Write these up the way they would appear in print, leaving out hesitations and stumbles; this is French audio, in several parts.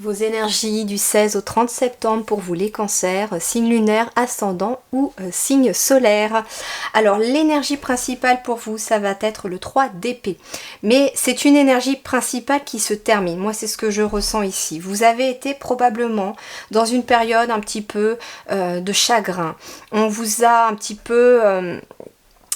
Vos énergies du 16 au 30 septembre pour vous les cancers, signe lunaire, ascendant ou signe solaire. Alors l'énergie principale pour vous, ça va être le 3 d'épée. Mais c'est une énergie principale qui se termine. Moi c'est ce que je ressens ici. Vous avez été probablement dans une période un petit peu de chagrin. On vous a un petit peu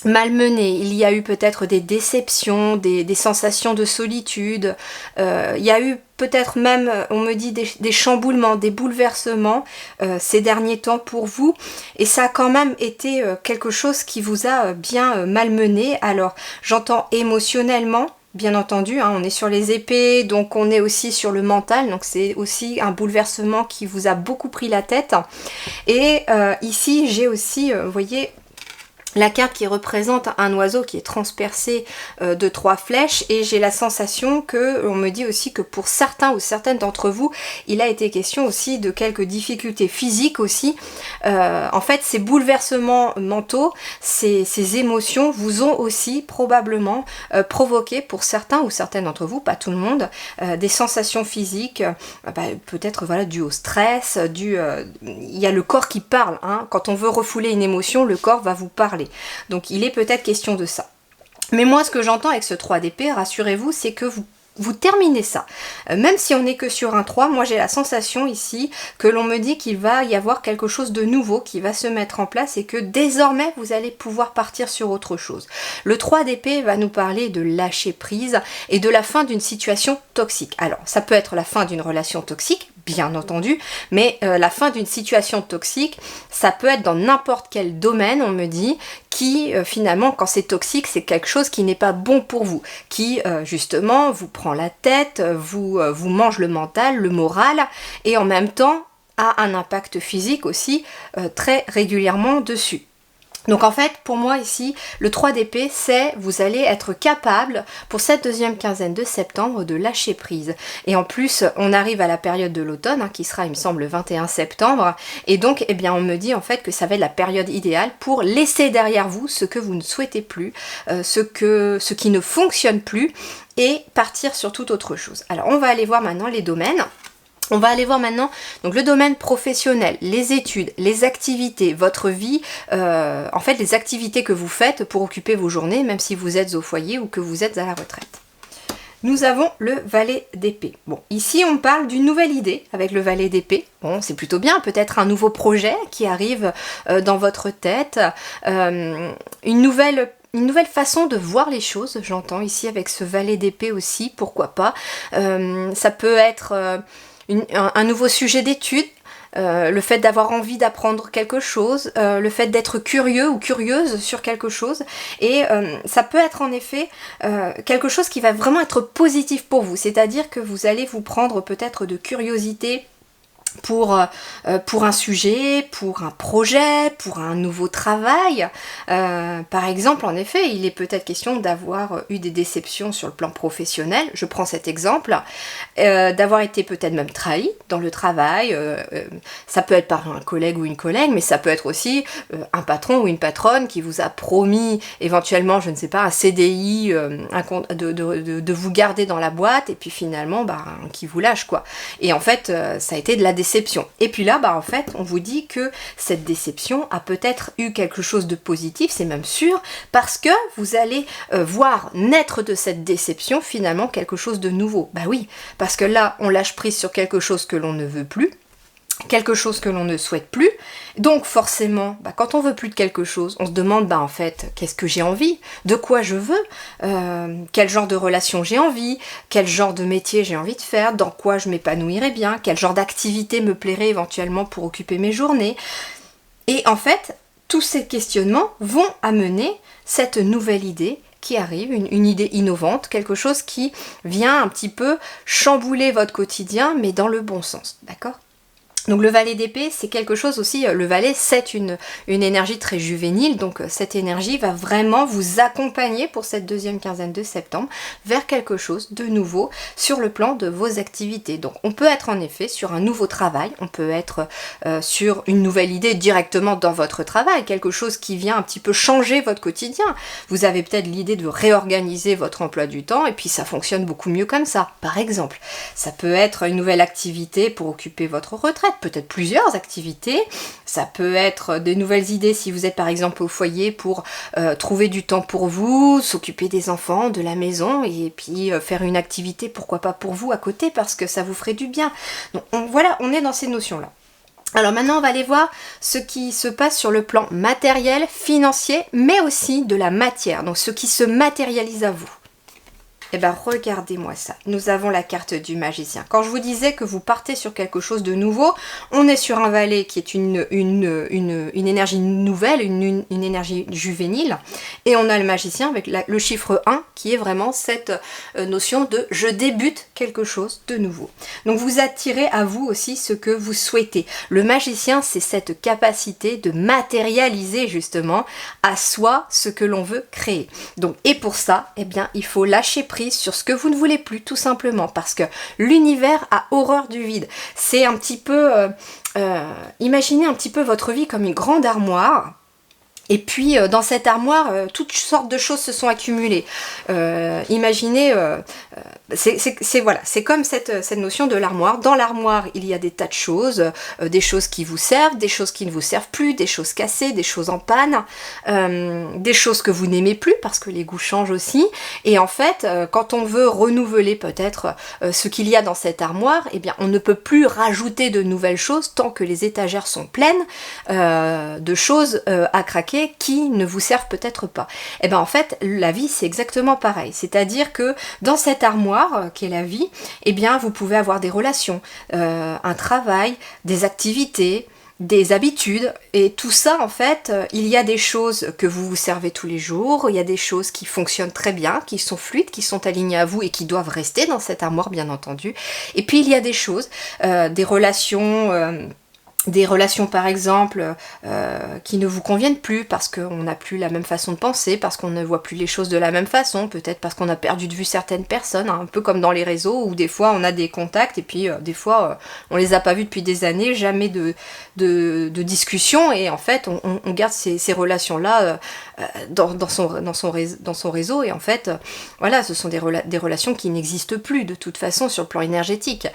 malmené, il y a eu peut-être des déceptions, des sensations de solitude, il y a eu peut-être même, on me dit, des chamboulements, des bouleversements ces derniers temps pour vous, et ça a quand même été quelque chose qui vous a bien malmené. Alors j'entends émotionnellement, bien entendu, hein, on est sur les épées, donc on est aussi sur le mental, donc c'est aussi un bouleversement qui vous a beaucoup pris la tête. Et ici j'ai aussi, vous voyez, la carte qui représente un oiseau qui est transpercé de 3 flèches, et j'ai la sensation que, on me dit aussi que pour certains ou certaines d'entre vous, il a été question aussi de quelques difficultés physiques aussi. En fait, ces bouleversements mentaux, ces émotions vous ont aussi probablement provoqué pour certains ou certaines d'entre vous, pas tout le monde, des sensations physiques, peut-être voilà, dues au stress, il y a le corps qui parle, hein. Quand on veut refouler une émotion, le corps va vous parler. Donc il est peut-être question de ça. Mais moi ce que j'entends avec ce 3 d'épée, rassurez-vous, c'est que vous terminez ça. Même si on n'est que sur un 3, moi j'ai la sensation ici que l'on me dit qu'il va y avoir quelque chose de nouveau qui va se mettre en place et que désormais vous allez pouvoir partir sur autre chose. Le 3 d'épée va nous parler de lâcher prise et de la fin d'une situation toxique. Alors ça peut être la fin d'une relation toxique, bien entendu, mais la fin d'une situation toxique, ça peut être dans n'importe quel domaine, on me dit, qui finalement, quand c'est toxique, c'est quelque chose qui n'est pas bon pour vous, qui justement vous prend la tête, vous mange le mental, le moral, et en même temps a un impact physique aussi très régulièrement dessus. Donc en fait, pour moi ici, le 3 d'épée, c'est vous allez être capable, pour cette deuxième quinzaine de septembre, de lâcher prise. Et en plus, on arrive à la période de l'automne, hein, qui sera, il me semble, le 21 septembre. Et donc, eh bien, on me dit en fait que ça va être la période idéale pour laisser derrière vous ce que vous ne souhaitez plus, ce qui ne fonctionne plus, et partir sur toute autre chose. Alors, on va aller voir maintenant les domaines. On va aller voir maintenant donc le domaine professionnel, les études, les activités, votre vie, en fait les activités que vous faites pour occuper vos journées, même si vous êtes au foyer ou que vous êtes à la retraite. Nous avons le valet d'épée. Bon, ici on parle d'une nouvelle idée avec le valet d'épée. Bon, c'est plutôt bien, peut-être un nouveau projet qui arrive dans votre tête, une nouvelle façon de voir les choses, j'entends ici avec ce valet d'épée aussi, pourquoi pas. Ça peut être un nouveau sujet d'étude, le fait d'avoir envie d'apprendre quelque chose, le fait d'être curieux ou curieuse sur quelque chose, et ça peut être en effet quelque chose qui va vraiment être positif pour vous, c'est-à-dire que vous allez vous prendre peut-être de curiosité pour un sujet, pour un projet, pour un nouveau travail. Par exemple, en effet, il est peut-être question d'avoir eu des déceptions sur le plan professionnel, je prends cet exemple, d'avoir été peut-être même trahi dans le travail, ça peut être par un collègue ou une collègue, mais ça peut être aussi un patron ou une patronne qui vous a promis éventuellement, je ne sais pas, un CDI, de vous garder dans la boîte, et puis finalement, qui vous lâche, quoi. Et en fait, ça a été de la déception. Et puis là, en fait, on vous dit que cette déception a peut-être eu quelque chose de positif, c'est même sûr, parce que vous allez voir naître de cette déception finalement quelque chose de nouveau. Bah oui, parce que là, on lâche prise sur quelque chose que l'on ne veut plus, quelque chose que l'on ne souhaite plus. Donc forcément, quand on veut plus de quelque chose, on se demande en fait, qu'est-ce que j'ai envie, de quoi je veux, quel genre de relation j'ai envie, quel genre de métier j'ai envie de faire, dans quoi je m'épanouirais bien, quel genre d'activité me plairait éventuellement pour occuper mes journées. Et en fait, tous ces questionnements vont amener cette nouvelle idée qui arrive, une idée innovante, quelque chose qui vient un petit peu chambouler votre quotidien, mais dans le bon sens, d'accord ? Donc le valet d'épée, c'est quelque chose aussi, le valet c'est une énergie très juvénile, donc cette énergie va vraiment vous accompagner pour cette deuxième quinzaine de septembre vers quelque chose de nouveau sur le plan de vos activités. Donc on peut être en effet sur un nouveau travail, on peut être sur une nouvelle idée directement dans votre travail, quelque chose qui vient un petit peu changer votre quotidien. Vous avez peut-être l'idée de réorganiser votre emploi du temps et puis ça fonctionne beaucoup mieux comme ça, par exemple. Ça peut être une nouvelle activité pour occuper votre retraite, peut-être plusieurs activités, ça peut être de nouvelles idées si vous êtes par exemple au foyer pour trouver du temps pour vous, s'occuper des enfants, de la maison et puis faire une activité pourquoi pas pour vous à côté parce que ça vous ferait du bien. Donc voilà, on est dans ces notions-là. Alors maintenant on va aller voir ce qui se passe sur le plan matériel, financier, mais aussi de la matière, donc ce qui se matérialise à vous. Eh bien regardez-moi ça, nous avons la carte du magicien. Quand je vous disais que vous partez sur quelque chose de nouveau, on est sur un valet qui est une énergie nouvelle, une énergie juvénile, et on a le magicien avec le chiffre 1 qui est vraiment cette notion de je débute quelque chose de nouveau. Donc vous attirez à vous aussi ce que vous souhaitez. Le magicien c'est cette capacité de matérialiser justement à soi ce que l'on veut créer. Donc et pour ça, eh bien il faut lâcher prise sur ce que vous ne voulez plus tout simplement parce que l'univers a horreur du vide. C'est un petit peu, imaginez un petit peu votre vie comme une grande armoire. Et puis dans cette armoire, toutes sortes de choses se sont accumulées. Imaginez, c'est comme cette notion de l'armoire. Dans l'armoire, il y a des tas de choses qui vous servent, des choses qui ne vous servent plus, des choses cassées, des choses en panne, des choses que vous n'aimez plus parce que les goûts changent aussi. Et en fait, quand on veut renouveler peut-être ce qu'il y a dans cette armoire, eh bien on ne peut plus rajouter de nouvelles choses tant que les étagères sont pleines de choses à craquer qui ne vous servent peut-être pas. Et bien en fait, la vie c'est exactement pareil. C'est-à-dire que dans cette armoire qui est la vie, eh bien vous pouvez avoir des relations, un travail, des activités, des habitudes et tout ça en fait, il y a des choses que vous vous servez tous les jours, il y a des choses qui fonctionnent très bien, qui sont fluides, qui sont alignées à vous et qui doivent rester dans cette armoire bien entendu. Et puis il y a des choses, des relations par exemple qui ne vous conviennent plus parce qu'on n'a plus la même façon de penser, parce qu'on ne voit plus les choses de la même façon, peut-être parce qu'on a perdu de vue certaines personnes, hein, un peu comme dans les réseaux où des fois on a des contacts et puis des fois on les a pas vus depuis des années, jamais de discussion et en fait on garde ces relations-là dans son réseau et en fait voilà, ce sont des relations qui n'existent plus de toute façon sur le plan énergétique.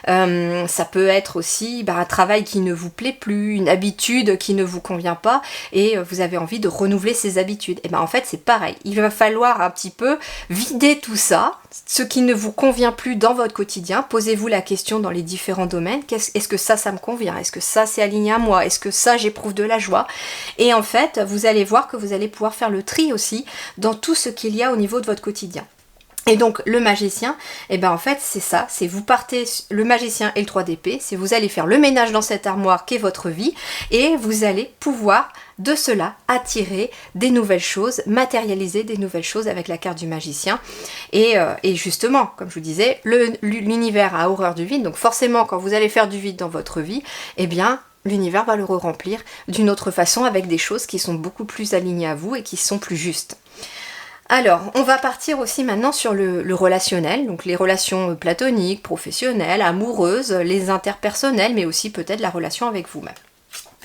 Ça peut être aussi un travail qui ne vous plaît plus, une habitude qui ne vous convient pas et vous avez envie de renouveler ces habitudes. Et bien en fait c'est pareil, il va falloir un petit peu vider tout ça, ce qui ne vous convient plus dans votre quotidien. Posez-vous la question dans les différents domaines, est-ce que ça me convient, est-ce que ça c'est aligné à moi, est-ce que ça j'éprouve de la joie, et en fait vous allez voir que vous allez pouvoir faire le tri aussi dans tout ce qu'il y a au niveau de votre quotidien. Et donc le magicien, et ben en fait c'est ça, c'est vous partez, le magicien et le 3 d'épée, c'est vous allez faire le ménage dans cette armoire qu'est votre vie et vous allez pouvoir de cela attirer des nouvelles choses, matérialiser des nouvelles choses avec la carte du magicien. Et justement, comme je vous disais, l'univers a horreur du vide, donc forcément quand vous allez faire du vide dans votre vie, eh bien l'univers va le remplir d'une autre façon avec des choses qui sont beaucoup plus alignées à vous et qui sont plus justes. Alors, on va partir aussi maintenant sur le relationnel, donc les relations platoniques, professionnelles, amoureuses, les interpersonnelles, mais aussi peut-être la relation avec vous-même.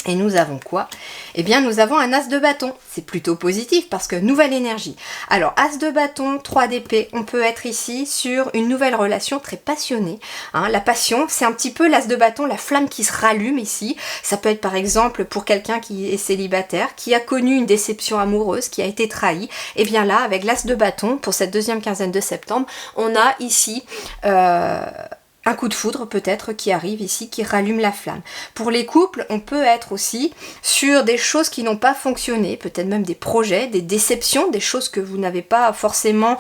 Et nous avons quoi? Eh bien nous avons un as de bâton, c'est plutôt positif parce que nouvelle énergie. Alors as de bâton, 3 d'épée, on peut être ici sur une nouvelle relation très passionnée. Hein, la passion, c'est un petit peu l'as de bâton, la flamme qui se rallume ici. Ça peut être par exemple pour quelqu'un qui est célibataire, qui a connu une déception amoureuse, qui a été trahi. Et bien là, avec l'as de bâton, pour cette deuxième quinzaine de septembre, on a ici... un coup de foudre peut-être qui arrive ici, qui rallume la flamme. Pour les couples, on peut être aussi sur des choses qui n'ont pas fonctionné, peut-être même des projets, des déceptions, des choses que vous n'avez pas forcément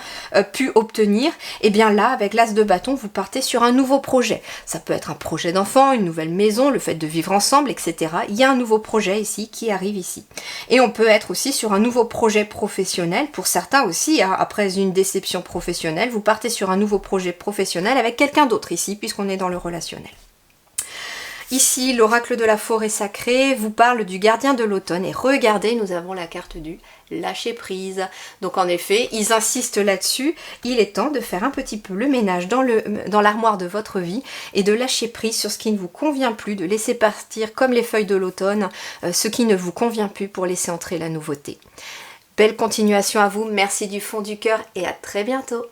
pu obtenir. Et bien là, avec l'as de bâton, vous partez sur un nouveau projet. Ça peut être un projet d'enfant, une nouvelle maison, le fait de vivre ensemble, etc. Il y a un nouveau projet ici qui arrive ici. Et on peut être aussi sur un nouveau projet professionnel. Pour certains aussi, hein, après une déception professionnelle, vous partez sur un nouveau projet professionnel avec quelqu'un d'autre ici, puisqu'on est dans le relationnel. Ici, l'oracle de la forêt sacrée vous parle du gardien de l'automne. Et regardez, nous avons la carte du lâcher prise. Donc en effet, ils insistent là-dessus. Il est temps de faire un petit peu le ménage dans l'armoire de votre vie et de lâcher prise sur ce qui ne vous convient plus, de laisser partir comme les feuilles de l'automne, ce qui ne vous convient plus pour laisser entrer la nouveauté. Belle continuation à vous, merci du fond du cœur et à très bientôt.